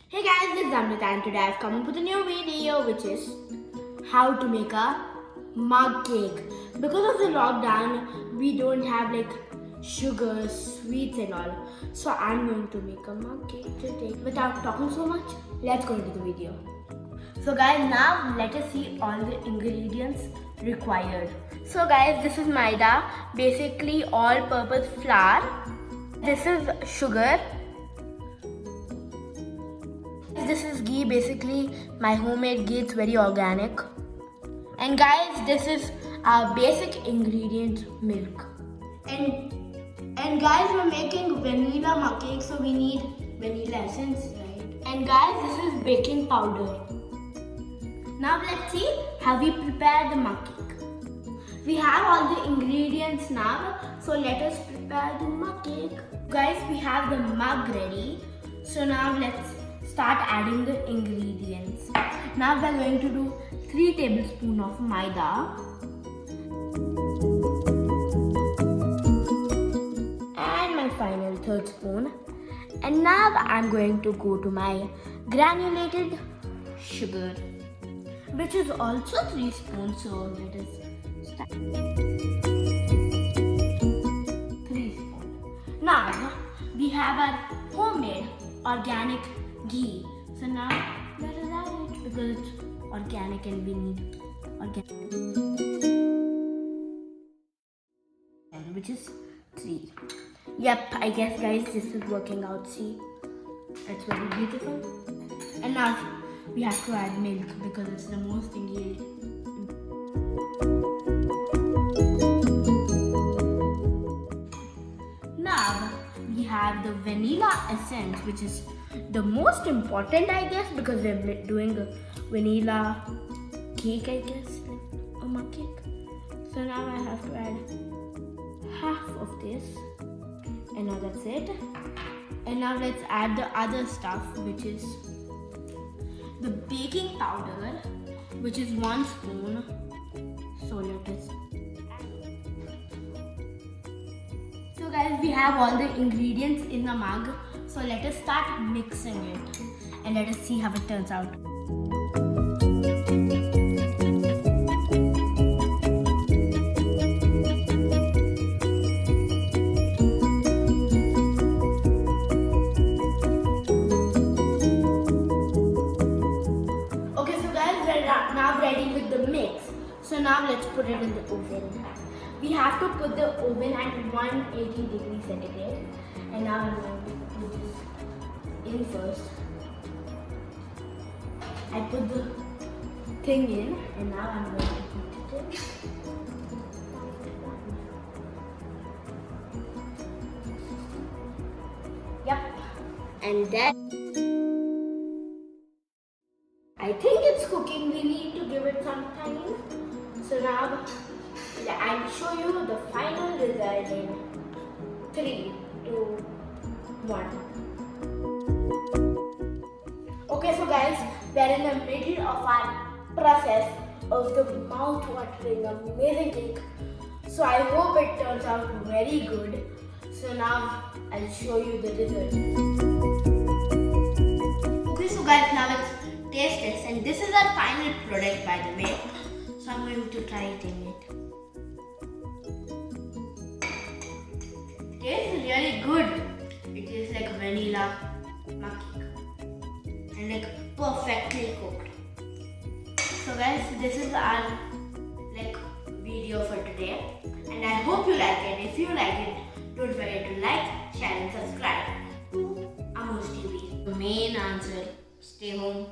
Hey guys, this is Amrutha and today I've come up with a new video which is how to make a mug cake. Because of the lockdown, we don't have like sugar, sweets and all. So I'm going to make a mug cake today. Without talking so much, let's go into the video. So guys, now let us see all the ingredients required. So guys, this is maida, basically all-purpose flour. This is sugar. This is ghee, basically my homemade ghee, it's very organic. And guys, this is our basic ingredient, milk. And guys, we're making vanilla mug cake, so we need vanilla essence, right? And guys, this is baking powder. Now let's see how we prepare the mug cake. We have all the ingredients now, so let us prepare the mug cake. Guys, we have the mug ready. So now let's start adding the ingredients. Now we are going to do 3 tablespoons of maida and my final third spoon. And now I'm going to go to my granulated sugar, which is also 3 spoons. So let us start. 3 spoons. Now we have our homemade organic ghee. So now let us add it because it's organic and we need organic. Which is 3. Yep, I guess guys this is working out. See, it's very beautiful. And now we have to add milk because it's the most ingredient. Now we have the vanilla essence, which is the most important, I guess, because we're doing a vanilla cake, I guess, like a mug cake. So now I have to add half of this, and now that's it. And now let's add the other stuff, which is the baking powder, which is 1 spoon. So let us. So guys, we have all the ingredients in the mug. So let us start mixing it and let us see how it turns out. Okay, so guys, we're now ready with the mix. So now let's put it in the oven. We have to put the oven at 180 degrees centigrade. And now I'm going to put this in first. I put the thing in and now I'm going to put it in. Yep. And then I think it's cooking. We need to give it some time. So now I'll show you the final result in 3, 2, 1. Okay, so guys, we are in the middle of our process of the mouth-watering amazing cake. So I hope it turns out very good. So now I'll show you the result. Okay, so guys, now let's taste this. And this is our final product, by the way. So I'm going to try eating it. It tastes really good. It tastes like vanilla mug cake and like perfectly cooked. So guys, this is our video for today, and I hope you like it. If you like it, don't forget to like, share and subscribe to Ammu's TV. The main answer: stay home.